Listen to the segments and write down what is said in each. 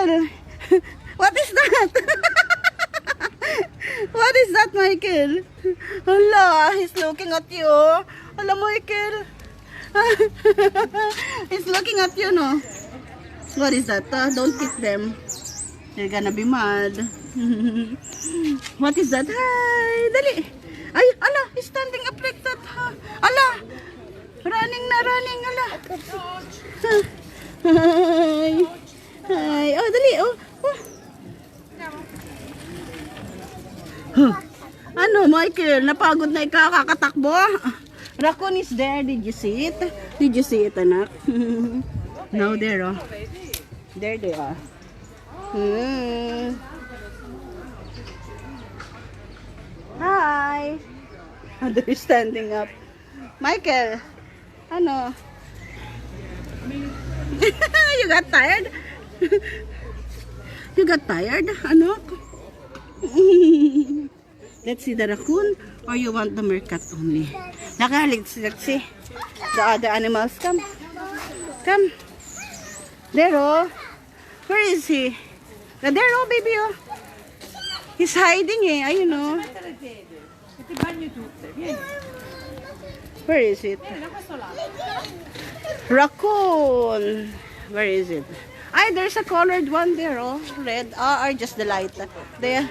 What is that? What is that, Michael? Hala, he's looking at you. Hala, Michael. He's looking at you, no? What is that? Don't hit them. They're gonna be mad. What is that? Hi, dali. Ay, ala, he's standing up like that. Ala, running na, running, ala. Hi. Hi. Oh, dali, oh. Huh. Ano, Michael? Napagod na ikaw kakatakbo? Raccoon is there. Did you see it? Did you see it, anak? No, there, oh. There they are. Hi. Oh, they're standing up. Michael, ano? You got tired? You got tired, anak? Let's see the raccoon, or you want the meerkat only? Naka, let's see. The other animals, come. Come. There, oh. Where is he? There, oh, baby, oh. He's hiding, eh. Ayun, oh. Where is it? Raccoon. Where is it? Ay, there's a colored one there, oh. Red. Or just the light. There.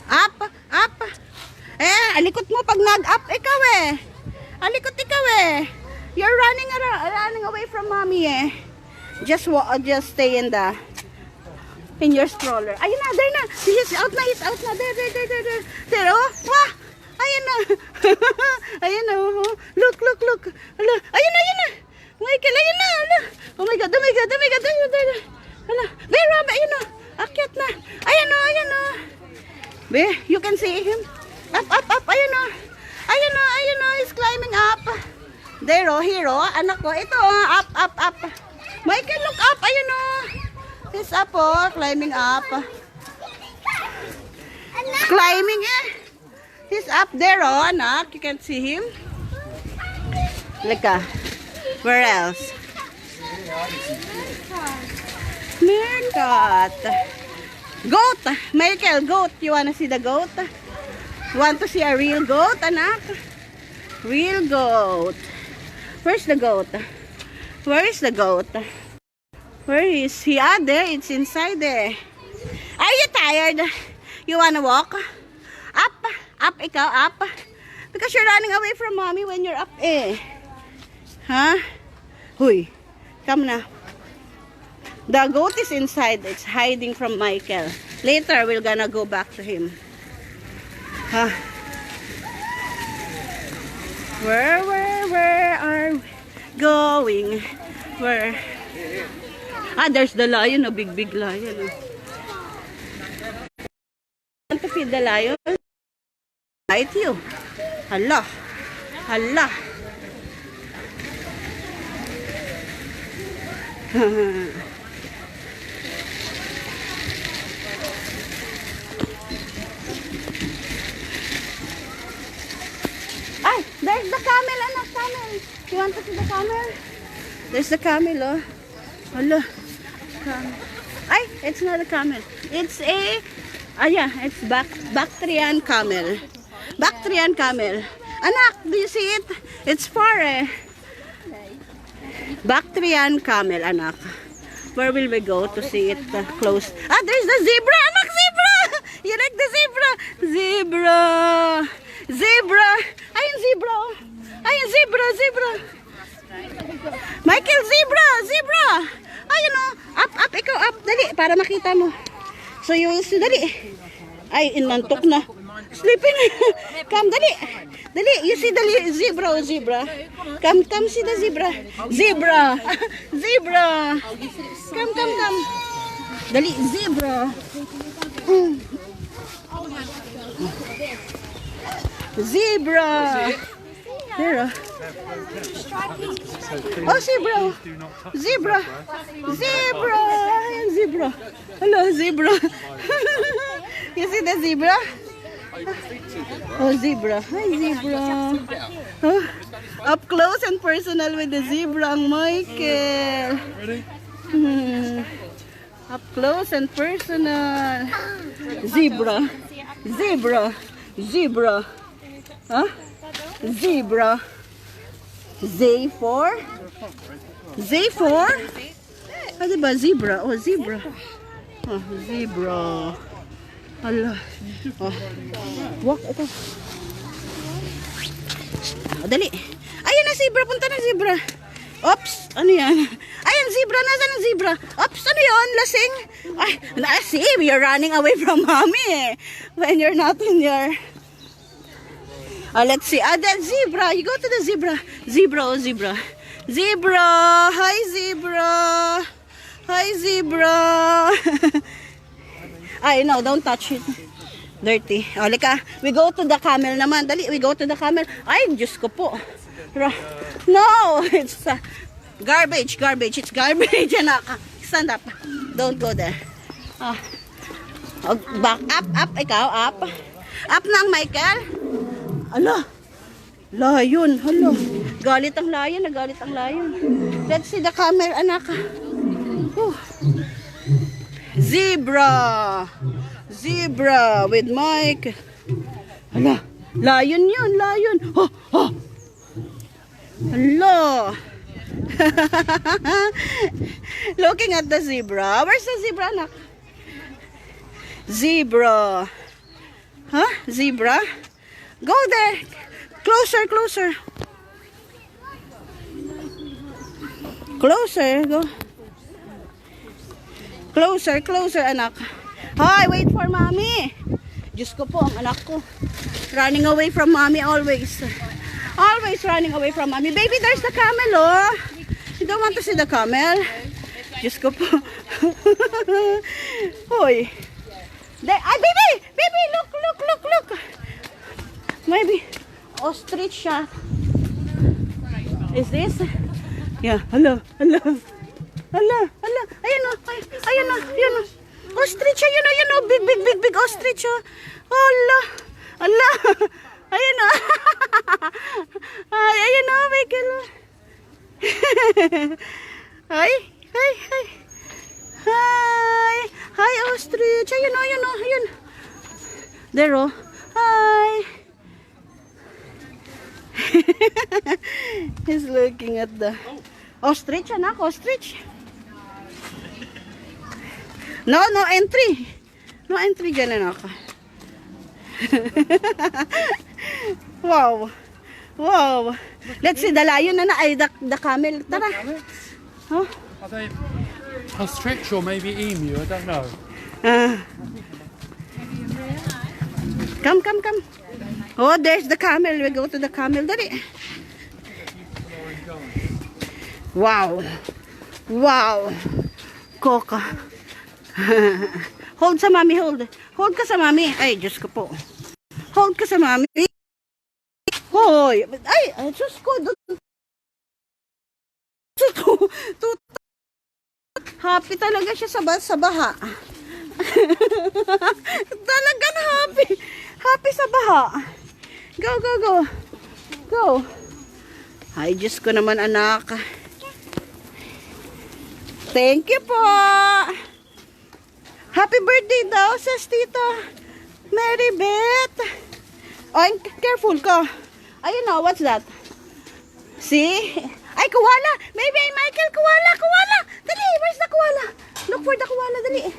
Up, up. Alikot mo pag nag-up ikaw, eh. Alikot ikaw, eh. You're running around, running away from mommy, eh. Just stay in your stroller. Ayun na, there na. He's out na, he's out na. There. There, oh. Wah! Ayun na. Ayun na, oh. Look. Hala. Ayun na. Michael, ayun na. Hala. Oh my God. There. Hala. There, Rob, ayun na. Akyat na. Ayun na. Be, you can see him. Up. Ayun na. He's climbing up. There, oh, here, oh. Anak ko. Ito, oh. Up. Michael, look up. Ayun, oh. He's up, oh. Climbing up. Climbing, eh. He's up there, oh, anak. You can see him. Look, where else? Meerkat. Goat. Michael, goat. You wanna see the goat? You want to see a real goat, anak? Real goat. Where's the goat? Where is the goat? Where is he? Ah, there. It's inside there. Are you tired? You wanna walk? Up, ikaw, up. Because you're running away from mommy when you're up, eh. Huh? Huy. Come na. The goat is inside. It's hiding from Michael. Later, we're gonna go back to him. Huh? Where are we going? Where? Ah, there's the lion, a big lion. Want to feed the lion? Bite you. Hala. Ay, there's the camel, anak, camel. You want to see the camel? There's the camel, oh. Hala. Ay, it's not a camel. It's a, yeah, it's Bactrian camel. Bactrian camel. Anak, do you see it? It's far, eh. Bactrian camel, anak. Where will we go to see it close? Ah, there's the zebra, anak, zebra! You like the zebra? Zebra. Ayun, zebra. Ayun, zebra. Michael, zebra. Ayun, oh. Up, ikaw, up. Dali, para makita mo. So, you will see, dali. Ay, inantok na. Sleeping. Come, dali. You see the zebra. Come, see the zebra. Zebra. Come. Dali, zebra. Zebra. There. Oh, zebra. Hello, zebra. You see the zebra? Oh, zebra. Hi, zebra. Oh, up close and personal with the zebra, ang Michael. Up close and personal. Zebra. Zebra. Zebra. Huh? Zebra. Z4. Z4? Ah, diba? Zebra. Oh, zebra. Oh, zebra. Hala. Oh. Walk ito. Oh, dali. Ayun na zebra. Punta na zebra. Oops. Ano yan? Ayun, zebra. Nasaan ang zebra? Oops. Ano yun? Lasing? Ay, see, you're running away from mommy when you're not in your... let's see. That zebra. You go to the zebra. Zebra, oh, zebra. Zebra. Hi, zebra. Hi, zebra. Ay, no, don't touch it. Dirty. O, lika. We go to the camel naman. Dali, we go to the camel. Ay, Diyos ko po. No, it's garbage, garbage. It's garbage, anak. Stand up. Don't go there. Back up, ikaw, up. Up na ang Michael. Ala, layon, hala. Galit ang layon, nagalit ang layon. Let's see the camel, anak. Zebra. Zebra with Mike. Hala, layon yun, layon. Hello. Looking at the zebra. Where's the zebra, anak? Zebra. Huh? Zebra? Go there. Closer, closer. Closer, go. Closer, closer, anak. Hi, wait for mommy. Diyos ko po, ang anak ko. Running away from mommy always. Always running away from mommy. Baby, there's the camel, oh. You don't want to see the camel? Diyos ko po. Hoy. There, baby! Baby, look, look, look, look. Maybe ostrich siya. Is this? Yeah, hello, hello. Hello, hello. Ayun o, ayun o, ayun o. Ostrich, ayun o, big, big, big, big ostrich o. Hala, hala. Ayun o. Ay, ayun o, Michael. Hi, hi, hi. Hi, hi ostrich. Ayun o, ayun o, ayun. There o. Hi. He's looking at the ostrich, anak, ostrich. No, no entry. No entry dyan, anak. Wow. Wow. Let's see the lion, anak. Ay, the camel. Tara. Huh? Are they ostrich or maybe emu? I don't know. Come, come, come. Oh, there's the camel. We go to the camel. Dali. Wow. Wow. Coca. Hold sa mami, hold. Hold ka sa mami. Ay, Diyos ko po. Hold ka sa mami. Hoy. Ay, Diyos ko. Happy talaga siya sa baha. Talagang happy. Happy sa baha. Go, go, go. Go. Ay, Diyos ko naman, anak. Thank you po. Happy birthday daw, says Tita Mary Beth. Oh, careful ka. Ayun na, what's that? See? Ay, koala. Maybe Michael, koala, koala. Dali, where's the koala? Look for the koala, dali.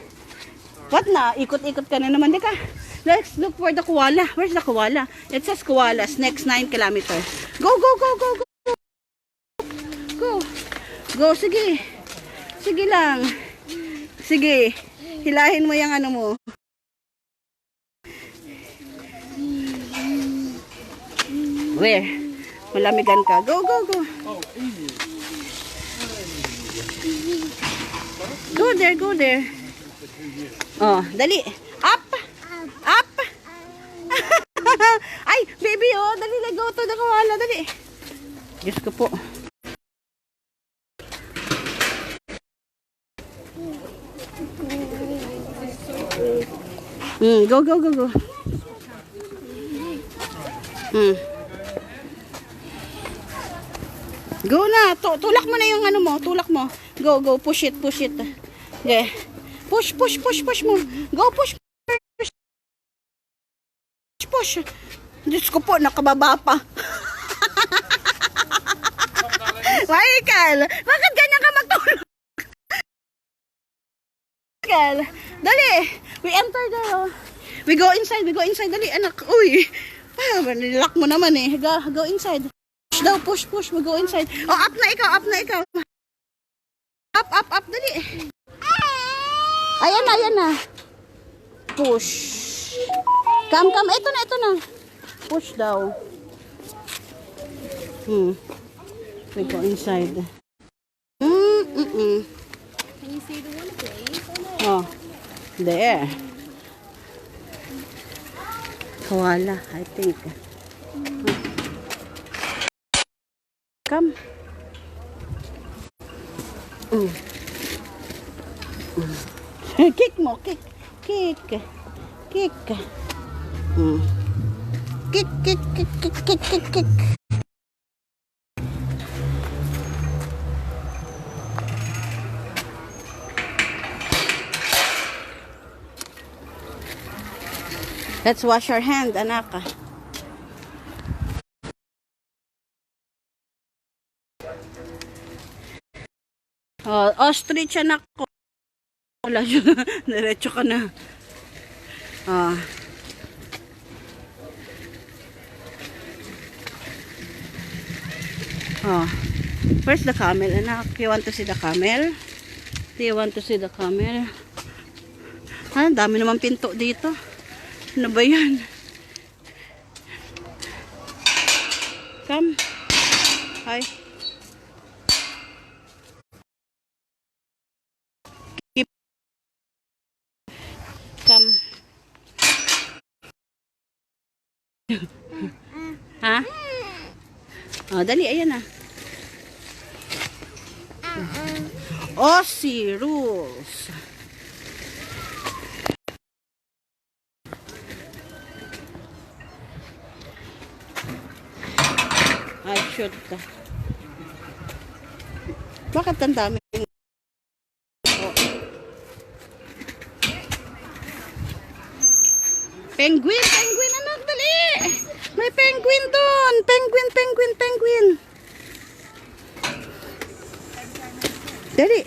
What na? Ikot-ikot ka na naman, di ka? Let's look for the koala. Where's the koala? It says koalas, next 9 kilometers. Go, go, go, go, go. Go. Go, sige. Sige lang. Sige. Hilahin mo yung ano mo. Where? Malamigan ka. Go, go, go. Go there, go there. Oh, dali. Up. Up. Ay, baby, oh. Dali, go to the koala. Dali. Diyos ko po. Go, go, go, go. Go na. Tulak mo na yung ano mo. Tulak mo. Go, go. Push it, push it. Okay. Push, push, push, push mo. Go, push. Push, push. Diyos ko po, nakababa pa. Michael, bakit ganyan ka magtulog? Michael, dali. We enter there, oh. We go inside, dali, anak. Uy, nilak mo naman eh. Go inside. Push daw, push, push. We go inside. Oh, up na ikaw. Up, dali. Ayan na. Push. Come, ito na. Push daw. We go inside. Can you see the one please? Oh, there. Koala, I think. Come. Kick mo, kick. Kick. Kick. Let's wash our hand, anak. Oh, ostrich, anak ko. Wala siya. Diretso ka na. Oh. Oh. Where's the camel, anak? You want to see the camel? Do you want to see the camel? Ah, dami naman pinto dito. Ano ba yan? Come. Hi. Come. Ha? Oh, dali, ayan na. Aussie rules. Ay, shoot ka. Bakit ang dami? Penguin, anak, dali! May penguin doon! Penguin! Dali!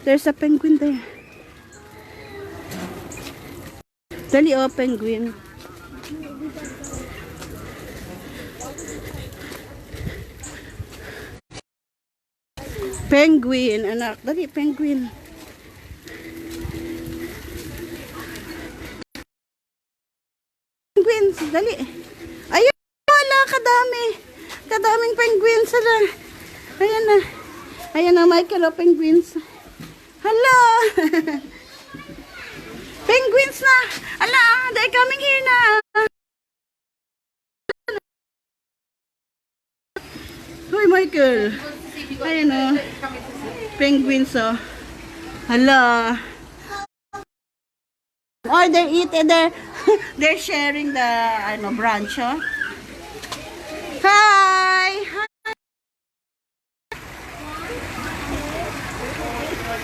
There's a penguin there. Dali, oh, penguin. Penguin, anak. Dali, penguin. Penguins, dali. Ayun, wala, kadaming penguins. Ayan na. Ayan na, Michael, oh, penguins. Hello. Penguins na. Ala, they're coming here na. Hoy, Michael. Ayan o. Penguins o. Hala. Oh, they're eating. They're sharing the branch, oh. Hi!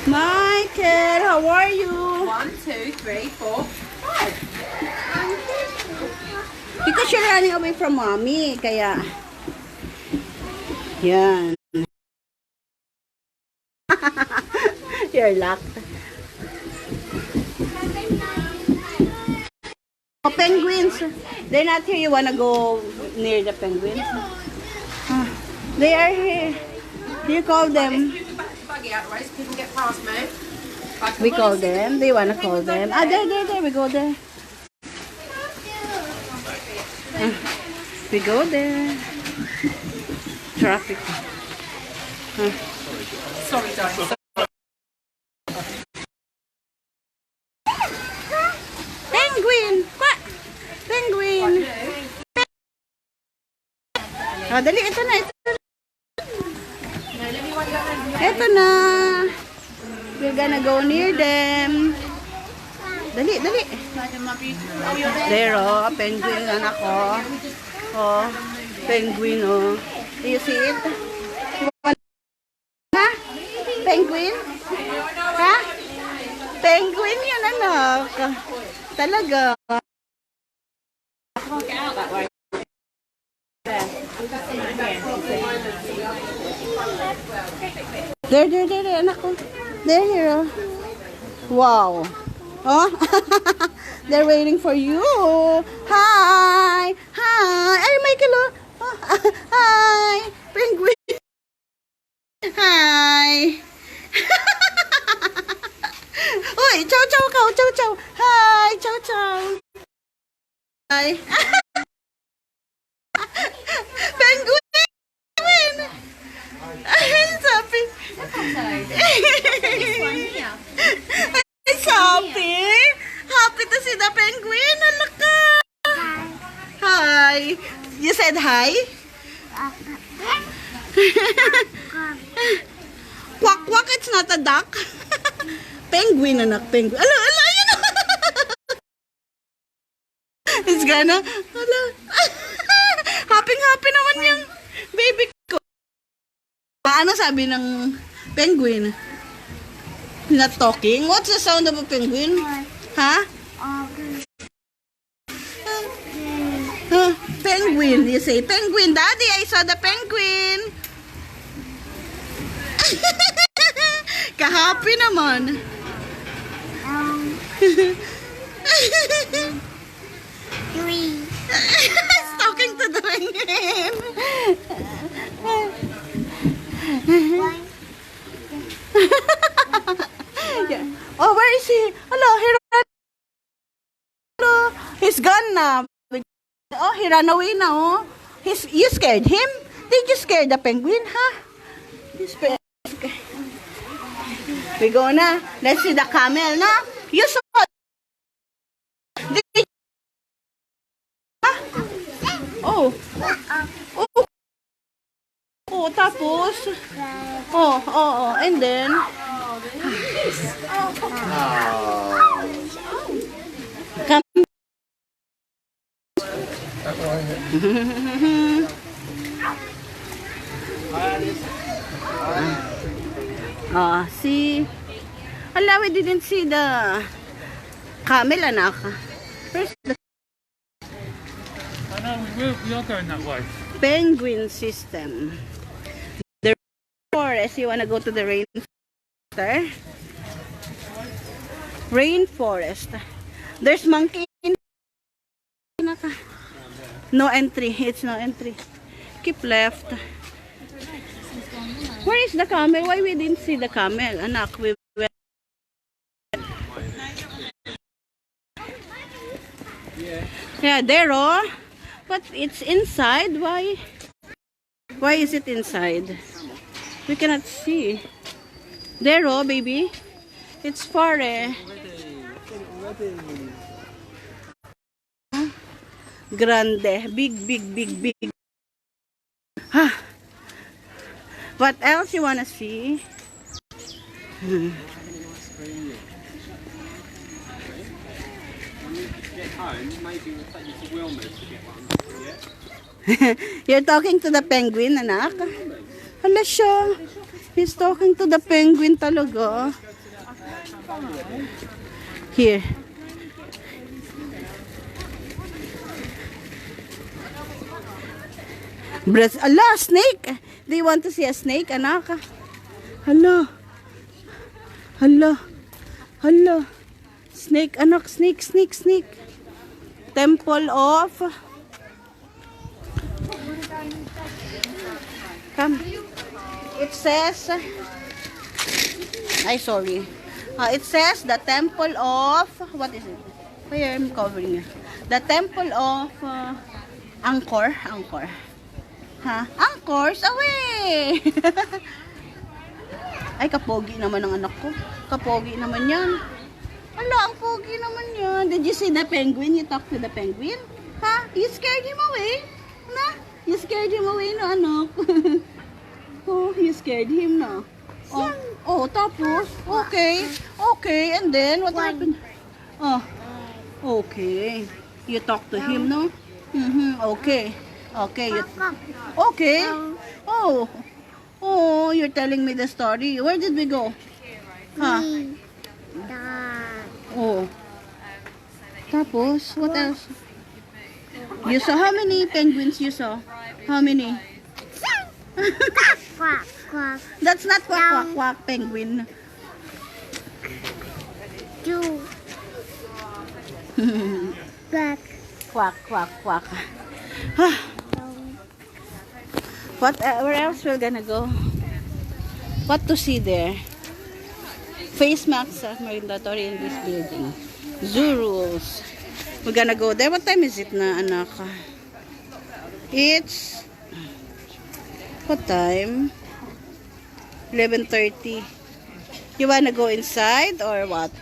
Michael, how are you? 1, 2, 3, 4, 5. Because you're running away from mommy, kaya. Yan. You're locked. Oh, penguins. They're not here. You wanna go near the penguins? They are here. You call them. Buggy out the way so people get past me. We call them. They wanna call them. Ah, there. We go there. We go there. Traffic. Sorry, darling. Penguin! What? Penguin! Oh, dali, ito na. Ito na. We're gonna go near them. Dali. There, oh, penguin, anak ko. Oh, penguin, oh. Do you see it? Ha? Penguin? Ha? Penguin yan, anak. Talaga. There, anak ko. There, here. Oh. Wow. Oh, they're waiting for you. Hi. Ay, Michael, oh. Oh, hi. Penguin. Hi. Uy, chow ka, chow. Hi, chow. Hi. Penguin. Ay, sabi. Happy. Happy to see the penguin. Look ka. Hi. You said hi? Quack, it's not a duck. Penguin, anak, penguin. Ala, yun. It's gonna, ala. Happy naman yung baby ko. Ano sabi ng penguin? Not talking? What's the sound of a penguin? Ha? Penguin. You say, penguin. Daddy, I saw the penguin. Ka-happy naman. He's talking to the penguin. Yeah. Oh, where is he? Hello, he's gone now. Oh, he ran away now. You scared him? Did you scare the penguin, huh? We go na. Let's see the camel, na? You saw. Oh. Oh, tapos. Oh. And then. Come. See. Hala, we didn't see the camel, anak. Where's the We are going that way. penguin system? The forest. You wanna go to the rainforest? There's monkey. No entry. It's no entry. Keep left. Where is the camel? Why we didn't see the camel? Anak, we went. Yeah, there, oh. But it's inside. Why? Why is it inside? We cannot see. There, oh, baby. It's far, eh. Grande. Big. Huh. What else you wanna see? You're talking to the penguin, anak? Hala siya. He's talking to the penguin talaga. Here. Ala, snake. Do you want to see a snake, anak? Hala. Snake, anak. Snake. Temple of... Come. It says... sorry. It says the temple of... What is it? Where I'm covering it. The temple of... Angkor. Ha? Angkors away! Ay, kapogi naman ang anak ko. Kapogi naman yan. Ala, ang pogi naman yan. Did you see the penguin? You talked to the penguin? Ha? You scared him away? Na? You scared him away, no, anak? Oh, you scared him, no? Oh, tapos? Okay. And then, what happened? Oh, okay. You talked to him, no? Okay. Okay. Oh, you're telling me the story. Where did we go? Huh? Oh. Tapos, what else? You saw how many penguins you saw? How many? Quack, quack. That's not quack quack quack penguin. Do. Quack. Quack quack quack. What? Where else we're gonna go? What to see there? Face masks are mandatory in this building. Zoo rules. We're gonna go there. What time is it na, anak? It's what time? 11:30. You wanna go inside or what?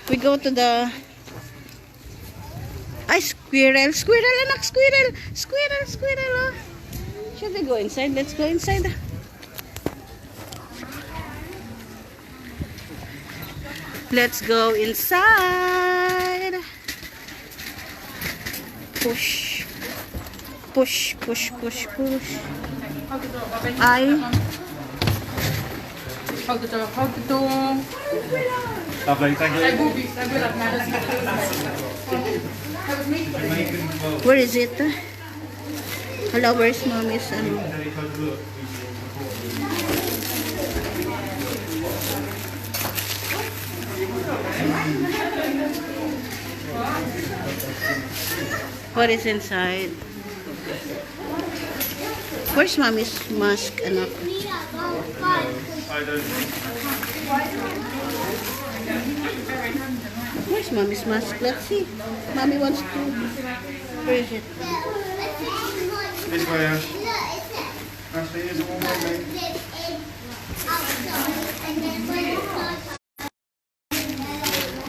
We go to the squirrel, squirrel, anak, squirrel, squirrel, squirrel. Oh. Should we go inside? Let's go inside. Let's go inside. Push. Push, push, push, push. I Hug the door, hug the door. Lovely, thank you. where is it? Hello, where's mommy's ano? What is inside? Where's mommy's mask, anak? Where's mommy's mask? Let's see. Mommy wants to. Where is it? This way, Ash. Ashley, here's a warm one, mate. And then when it's not